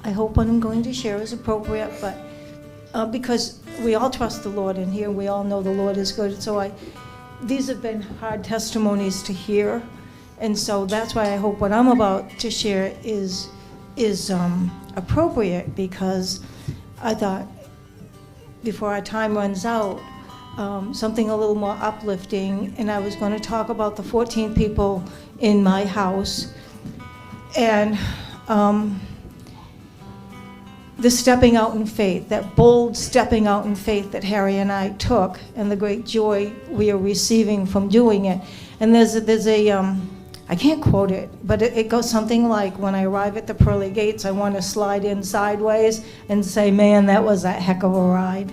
I hope what I'm going to share is appropriate, but because we all trust the Lord in here, we all know the Lord is good. So these have been hard testimonies to hear, and so that's why I hope what I'm about to share is appropriate, because I thought before our time runs out, something a little more uplifting, and I was going to talk about the 14 people in my house and the stepping out in faith, that bold stepping out in faith that Harry and I took, and the great joy we are receiving from doing it. And there's a I can't quote it, but it goes something like, when I arrive at the pearly gates, I want to slide in sideways and say, man, that was a heck of a ride.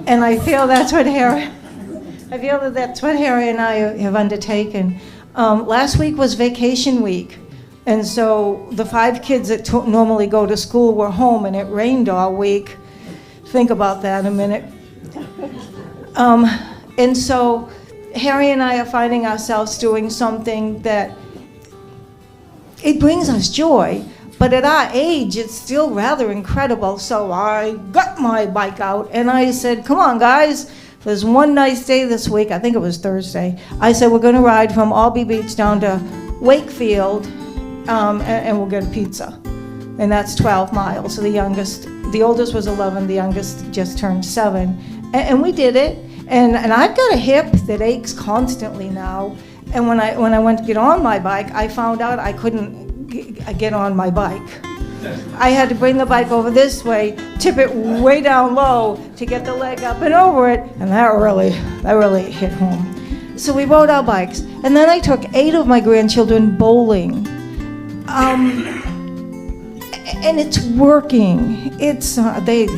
And I feel that's what Harry and I have undertaken. Last week was vacation week. And so the 5 kids that normally go to school were home, and it rained all week. Think about that a minute. And so Harry and I are finding ourselves doing something that it brings us joy, but at our age, it's still rather incredible. So I got my bike out, and I said, come on, guys. There's one nice day this week. I think it was Thursday. I said, we're going to ride from Albee Beach down to Wakefield, and we'll get a pizza. And that's 12 miles. So the oldest was 11, the youngest just turned 7. And we did it. And I've got a hip that aches constantly now. And when I went to get on my bike, I found out I couldn't get on my bike. I had to bring the bike over this way, tip it way down low to get the leg up and over it. And that really hit home. So we rode our bikes. And then I took 8 of my grandchildren bowling. And it's working. It's they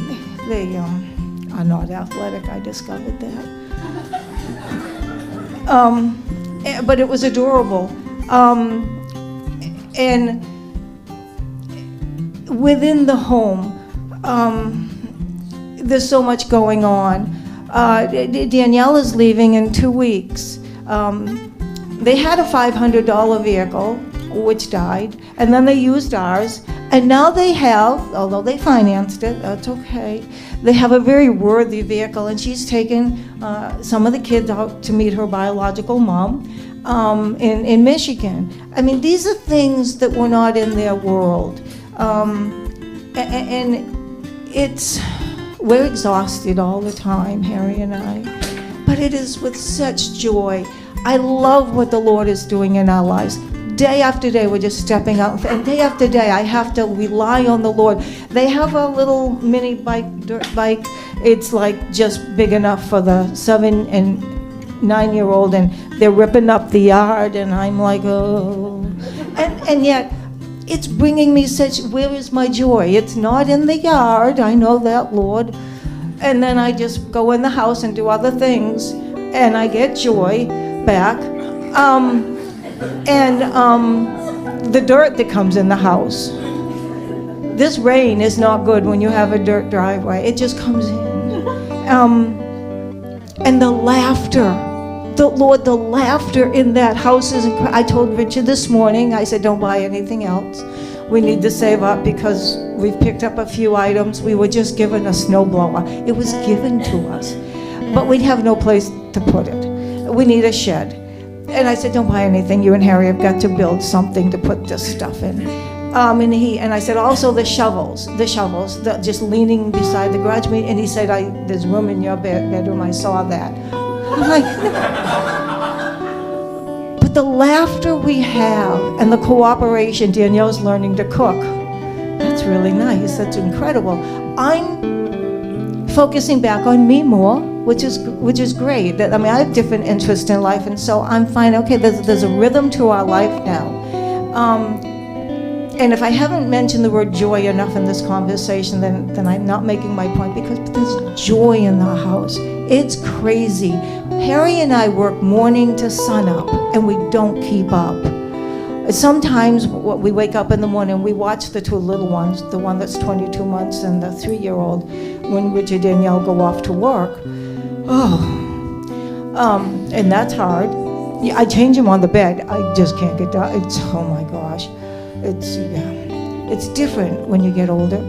are not athletic. I discovered that. But it was adorable. And within the home, there's so much going on. Danielle is leaving in 2 weeks. They had a $500 vehicle, which died, and then they used ours, and now they have, although they financed it, that's okay, they have a very worthy vehicle, and she's taken some of the kids out to meet her biological mom in Michigan. I mean, these are things that were not in their world, and we're exhausted all the time, Harry and I, but it is with such joy. I love what the Lord is doing in our lives. Day after day, we're just stepping out. And day after day, I have to rely on the Lord. They have a little mini dirt bike. It's like just big enough for the 7 and 9-year-old, and they're ripping up the yard, and I'm like, oh. And yet, it's bringing me where is my joy? It's not in the yard, I know that, Lord. And then I just go in the house and do other things, and I get joy back. The dirt that comes in the house. This rain is not good when you have a dirt driveway. It just comes in. And the laughter. The laughter in that house is incredible. I told Richard this morning, I said, don't buy anything else. We need to save up because we've picked up a few items. We were just given a snowblower. It was given to us. But we'd have no place to put it. We need a shed. And I said, don't buy anything. You and Harry have got to build something to put this stuff in. And I said, also the shovels, just leaning beside the garage. And he said, there's room in your bedroom. I saw that. I'm like, but the laughter we have and the cooperation, Danielle's learning to cook. That's really nice. That's incredible. I'm focusing back on me more, which is great. I mean, I have different interests in life, and so I'm fine. Okay, there's a rhythm to our life now. And if I haven't mentioned the word joy enough in this conversation, then I'm not making my point, because there's joy in the house. It's crazy. Harry and I work morning to sunup, and we don't keep up. Sometimes we wake up in the morning, we watch the 2 little ones, the one that's 22 months and the 3-year-old, when Richard and Danielle go off to work. And that's hard. Yeah, I change him on the bed. I just can't get down. Oh my gosh. It's different when you get older.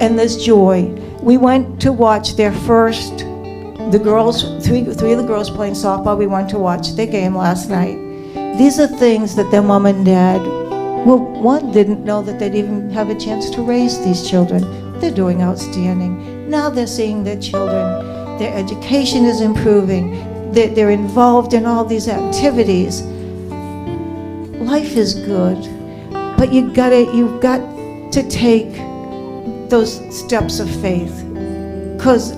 And there's joy. We went to watch their first, the girls, three of the girls playing softball, we went to watch their game last night. These are things that their mom and dad, well, one didn't know that they'd even have a chance to raise these children. They're doing outstanding. Now they're seeing their children. Their education is improving. They're involved in all these activities. Life is good, but you've got to take those steps of faith. Because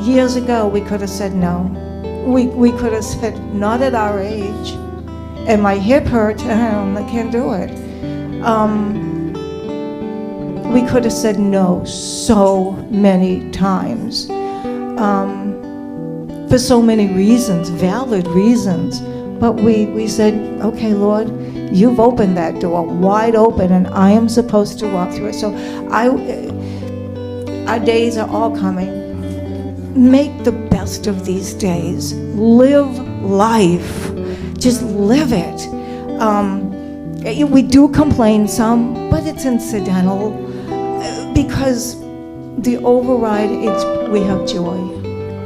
years ago we could have said no. We could have said not at our age. And my hip hurt, I can't do it. We could have said no so many times. For so many reasons, valid reasons. But we said, okay, Lord, you've opened that door wide open, and I am supposed to walk through it. So our days are all coming. Make the best of these days. Live life. Just live it. We do complain some, but it's incidental. Because the override, we have joy.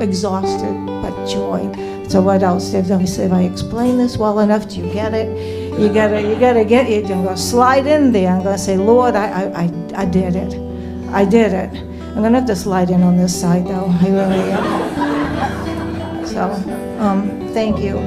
Exhausted, but joy. So what else? If I explain this well enough, do you get it? You gotta get it. I'm gonna slide in there. I'm gonna say, Lord, I did it. I did it. I'm gonna have to slide in on this side though. I really am. So, thank you.